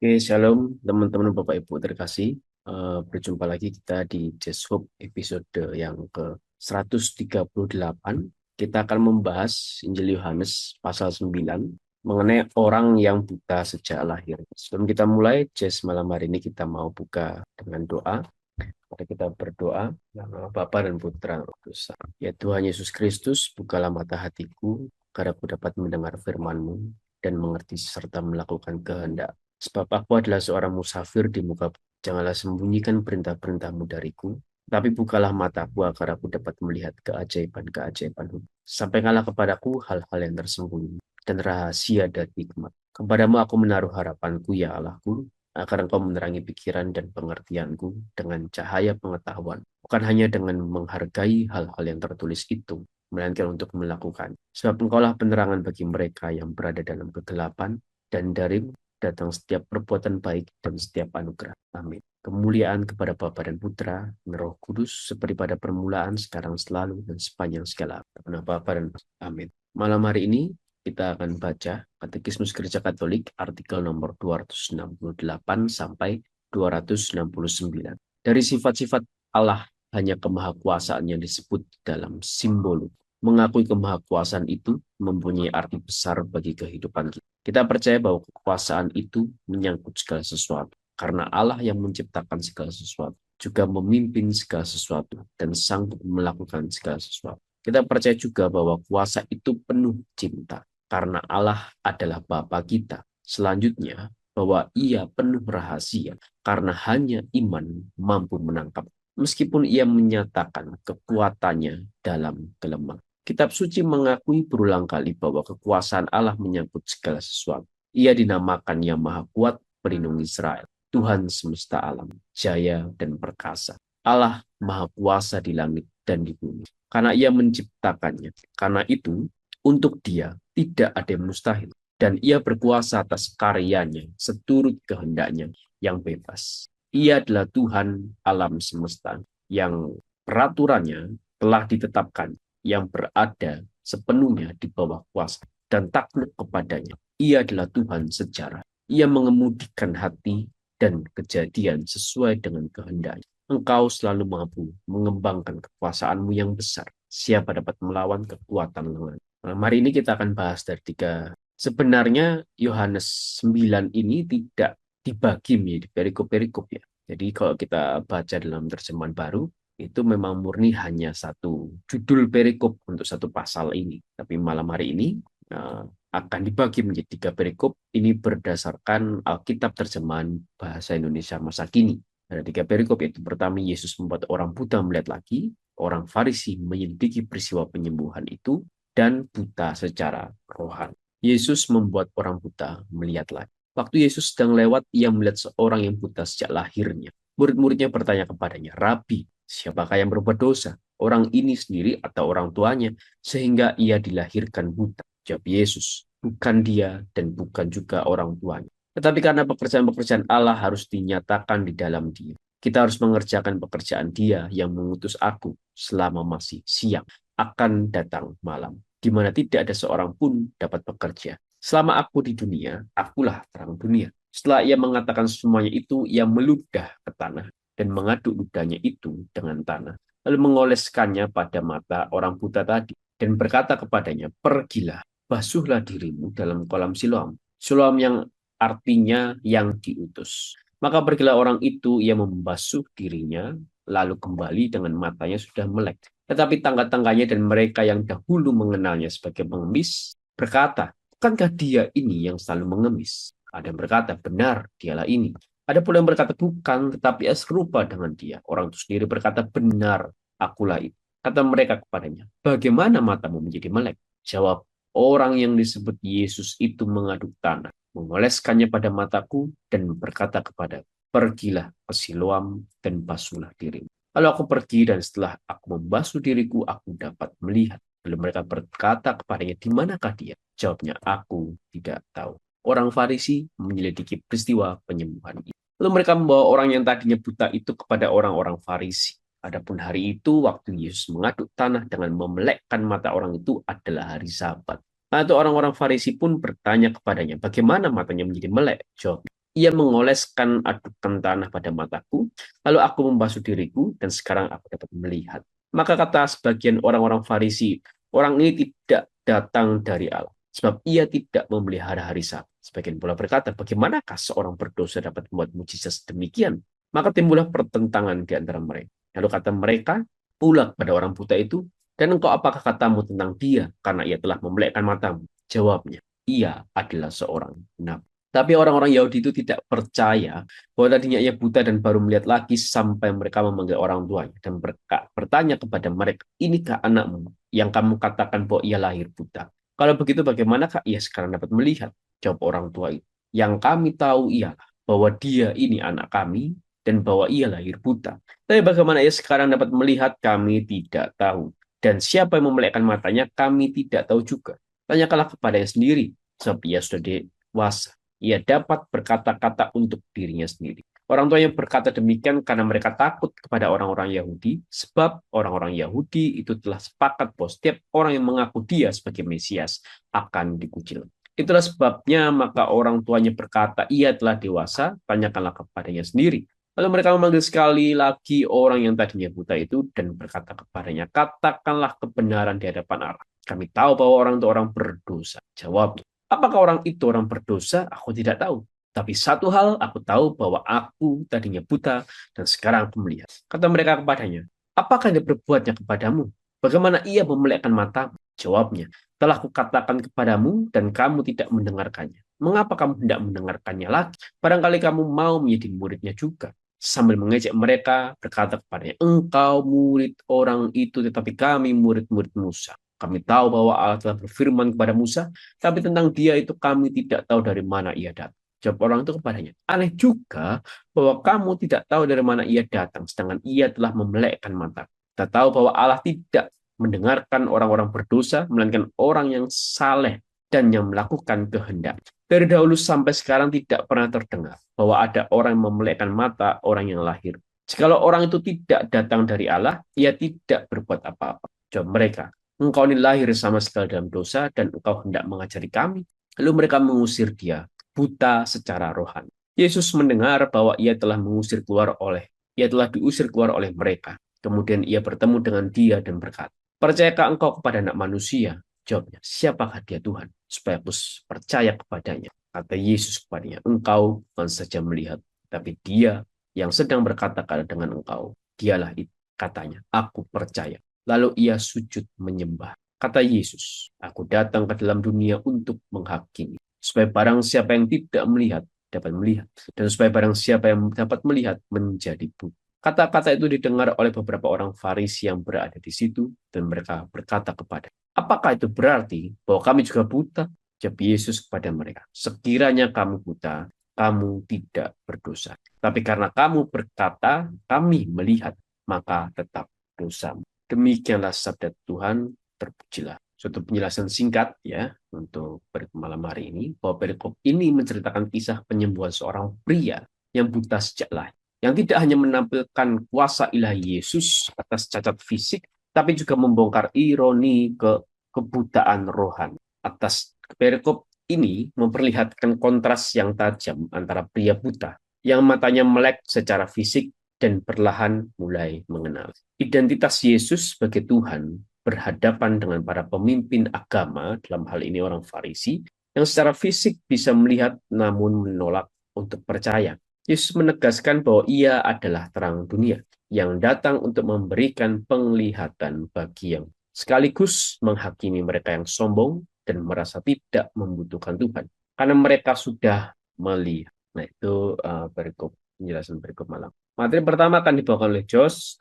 Oke, shalom teman-teman Bapak Ibu terkasih. Berjumpa lagi kita di Just Hope episode yang ke 138. Kita akan membahas Injil Yohanes pasal 9 mengenai orang yang buta sejak lahir. Sebelum kita mulai, Just malam hari ini kita mau buka dengan doa. Mari kita berdoa, nama Bapa dan Putra dan Roh Kudus. Ya Tuhan Yesus Kristus, bukalah mata hatiku, agar aku dapat mendengar firman-Mu dan mengerti serta melakukan kehendak. Sebab aku adalah seorang musafir di muka bumi. Janganlah sembunyikan perintah-perintah-Mu dariku, tapi bukalah mataku agar aku dapat melihat keajaiban-keajaiban-Mu. Sampaikanlah kepadaku hal-hal yang tersembunyi dan rahasia dari hikmat. Kepadamu aku menaruh harapanku, ya Allahku, agar engkau menerangi pikiran dan pengertianku dengan cahaya pengetahuan, bukan hanya dengan menghargai hal-hal yang tertulis itu, melainkan untuk melakukan. Sebab engkaulah penerangan bagi mereka yang berada dalam kegelapan, dan darimu datang setiap perbuatan baik dan setiap anugerah. Amin. Kemuliaan kepada Bapa dan Putra dan Roh Kudus, seperti pada permulaan, sekarang, selalu, dan sepanjang segala abad. Bapa dan Amin. Malam hari ini kita akan baca Katekismus Gereja Katolik artikel nomor 268 sampai 269. Dari sifat-sifat Allah hanya kemahakuasaan yang disebut dalam simbol. Mengakui kemahakuasaan itu mempunyai arti besar bagi kehidupan kita. Kita percaya bahwa kekuasaan itu menyangkut segala sesuatu. Karena Allah yang menciptakan segala sesuatu, juga memimpin segala sesuatu, dan sanggup melakukan segala sesuatu. Kita percaya juga bahwa kuasa itu penuh cinta, karena Allah adalah Bapa kita. Selanjutnya, bahwa ia penuh rahasia, karena hanya iman mampu menangkap. Meskipun ia menyatakan kekuatannya dalam kelemahan. Kitab suci mengakui berulang kali bahwa kekuasaan Allah menyangkut segala sesuatu. Ia dinamakan Yang Maha Kuat, Pelindung Israel, Tuhan semesta alam, jaya dan perkasa. Allah Maha Kuasa di langit dan di bumi, karena ia menciptakannya. Karena itu, untuk dia tidak ada yang mustahil. Dan ia berkuasa atas karyanya, seturut kehendaknya yang bebas. Ia adalah Tuhan alam semesta, yang peraturannya telah ditetapkan, yang berada sepenuhnya di bawah kuasa dan takluk kepadanya. Ia adalah Tuhan sejarah. Ia mengemudikan hati dan kejadian sesuai dengan kehendaknya. Engkau selalu mampu mengembangkan kekuasaanmu yang besar. Siapa dapat melawan kekuatan lengan? Hari ini kita akan bahas dari tiga. Sebenarnya Yohanes 9 ini tidak dibagi menjadi perikop-perikop ya. Jadi kalau kita baca dalam terjemahan baru, itu memang murni hanya satu judul perikop untuk satu pasal ini. Tapi malam hari ini akan dibagi menjadi tiga perikop. Ini berdasarkan Alkitab terjemahan bahasa Indonesia masa kini. Ada tiga perikop, yaitu pertama, Yesus membuat orang buta melihat lagi, orang Farisi menyelidiki peristiwa penyembuhan itu, dan buta secara rohani. Yesus membuat orang buta melihat lagi. Waktu Yesus sedang lewat, ia melihat seorang yang buta sejak lahirnya. Murid-muridnya bertanya kepadanya, Rabi, siapakah yang berbuat dosa? Orang ini sendiri atau orang tuanya, sehingga ia dilahirkan buta? Jawab Yesus, bukan dia dan bukan juga orang tuanya. Tetapi karena pekerjaan-pekerjaan Allah harus dinyatakan di dalam dia. Kita harus mengerjakan pekerjaan dia yang mengutus aku selama masih siang. Akan datang malam, di mana tidak ada seorang pun dapat bekerja. Selama aku di dunia, akulah terang dunia. Setelah ia mengatakan semuanya itu, ia meludah ke tanah dan mengaduk ludahnya itu dengan tanah, lalu mengoleskannya pada mata orang buta tadi dan berkata kepadanya, pergilah, basuhlah dirimu dalam kolam Siloam. Siloam yang artinya yang diutus. Maka pergilah orang itu, ia membasuh dirinya, lalu kembali dengan matanya sudah melek. Tetapi tangga-tangganya dan mereka yang dahulu mengenalnya sebagai pengemis berkata, bukankah dia ini yang selalu mengemis? Ada yang berkata, benar, dialah ini. Ada pula yang berkata, bukan, tetapi ia serupa dengan dia. Orang itu sendiri berkata, benar, akulah itu. Kata mereka kepadanya, bagaimana matamu menjadi melek? Jawab, orang yang disebut Yesus itu mengaduk tanah, mengoleskannya pada mataku, dan berkata kepada, pergilah ke Siloam dan basuhlah dirimu. Lalu aku pergi, dan setelah aku membasuh diriku, aku dapat melihat. Lalu mereka berkata kepadanya, di manakah dia? Jawabnya, aku tidak tahu. Orang Farisi menyelidiki peristiwa penyembuhan itu. Lalu mereka membawa orang yang tadinya buta itu kepada orang-orang Farisi. Adapun hari itu, waktu Yesus mengaduk tanah dengan memelekkan mata orang itu adalah hari Sabat. Lalu orang-orang Farisi pun bertanya kepadanya, bagaimana matanya menjadi melek? Jawab, Ia mengoleskan adukan tanah pada mataku, lalu aku membasuh diriku, dan sekarang aku dapat melihat. Maka kata sebagian orang-orang Farisi, orang ini tidak datang dari Allah, sebab ia tidak memelihara hari Sabat. Sebagian pula berkata, bagaimanakah seorang berdosa dapat membuat mujizat demikian? Maka timbullah pertentangan di antara mereka. Lalu kata mereka pula kepada orang buta itu, dan engkau apakah katamu tentang dia, karena ia telah memelekkan matamu? Jawabnya, ia adalah seorang nabi. Tapi orang-orang Yahudi itu tidak percaya bahwa tadinya ia buta dan baru melihat lagi sampai mereka memanggil orang tuanya dan bertanya kepada mereka, inikah anakmu yang kamu katakan bahwa ia lahir buta? Kalau begitu bagaimanakah ia sekarang dapat melihat? Jawab orang tua itu. Yang kami tahu ialah bahwa dia ini anak kami dan bahwa ia lahir buta. Tapi bagaimana ia sekarang dapat melihat kami tidak tahu. Dan siapa yang memelekkan matanya kami tidak tahu juga. Tanyakanlah kepadanya sendiri, sebab ia sudah dewasa. Ia dapat berkata-kata untuk dirinya sendiri. Orang tuanya berkata demikian karena mereka takut kepada orang-orang Yahudi, sebab orang-orang Yahudi itu telah sepakat bahwa setiap orang yang mengaku dia sebagai Mesias akan dikucil. Itulah sebabnya maka orang tuanya berkata, ia telah dewasa, tanyakanlah kepadanya sendiri. Lalu mereka memanggil sekali lagi orang yang tadinya buta itu dan berkata kepadanya, katakanlah kebenaran di hadapan Allah. Kami tahu bahwa orang itu orang berdosa. Jawabnya, apakah orang itu orang berdosa? Aku tidak tahu. Tapi satu hal aku tahu bahwa aku tadinya buta dan sekarang aku melihat. Kata mereka kepadanya, apakah yang berbuatnya kepadamu? Bagaimana ia memelekkan matamu? Jawabnya, telah kukatakan kepadamu dan kamu tidak mendengarkannya. Mengapa kamu tidak mendengarkannya lagi? Barangkali kamu mau menjadi muridnya juga. Sambil mengejek mereka, berkata kepadanya, engkau murid orang itu, tetapi kami murid-murid Musa. Kami tahu bahwa Allah telah berfirman kepada Musa, tapi tentang dia itu kami tidak tahu dari mana ia datang. Jawab orang itu kepadanya, aneh juga bahwa kamu tidak tahu dari mana ia datang, sedangkan ia telah memelekkan mata. Kita tahu bahwa Allah tidak mendengarkan orang-orang berdosa, melainkan orang yang saleh dan yang melakukan kehendak. Dari dahulu sampai sekarang tidak pernah terdengar bahwa ada orang yang memelekkan mata orang yang lahir. Jikalau orang itu tidak datang dari Allah, ia tidak berbuat apa-apa. Jawab mereka, engkau ini lahir sama sekali dalam dosa dan engkau hendak mengajari kami. Lalu mereka mengusir dia, buta secara rohani. Yesus mendengar bahwa ia telah diusir keluar oleh mereka. Kemudian ia bertemu dengan dia dan berkata, percayakah engkau kepada anak manusia? Jawabnya, siapakah dia Tuhan? Supaya aku percaya kepadanya. Kata Yesus kepadanya, engkau bukan saja melihat, tapi dia yang sedang berkata dengan engkau. Dialah itu, katanya, aku percaya. Lalu ia sujud menyembah. Kata Yesus, aku datang ke dalam dunia untuk menghakimi. Supaya barang siapa yang tidak melihat, dapat melihat. Dan supaya barang siapa yang dapat melihat, menjadi buta. Kata-kata itu didengar oleh beberapa orang Farisi yang berada di situ, dan mereka berkata kepada, apakah itu berarti bahwa kami juga buta? Jawab Yesus kepada mereka, sekiranya kamu buta, kamu tidak berdosa. Tapi karena kamu berkata, kami melihat, maka tetap dosamu. Demikianlah sabda Tuhan, terpujilah. Suatu penjelasan singkat ya untuk perikop malam hari ini, bahwa perikop ini menceritakan kisah penyembuhan seorang pria yang buta sejak lahir, yang tidak hanya menampilkan kuasa ilahi Yesus atas cacat fisik, tapi juga membongkar ironi kebutaan rohani. Atas perikop ini memperlihatkan kontras yang tajam antara pria buta yang matanya melek secara fisik dan perlahan mulai mengenal identitas Yesus sebagai Tuhan berhadapan dengan para pemimpin agama, dalam hal ini orang Farisi, yang secara fisik bisa melihat namun menolak untuk percaya. Yesus menegaskan bahwa ia adalah terang dunia yang datang untuk memberikan penglihatan bagi yang sekaligus menghakimi mereka yang sombong dan merasa tidak membutuhkan Tuhan karena mereka sudah melihat. Nah, itu penjelasan berikut malam. Materi pertama akan dibawakan oleh Jos.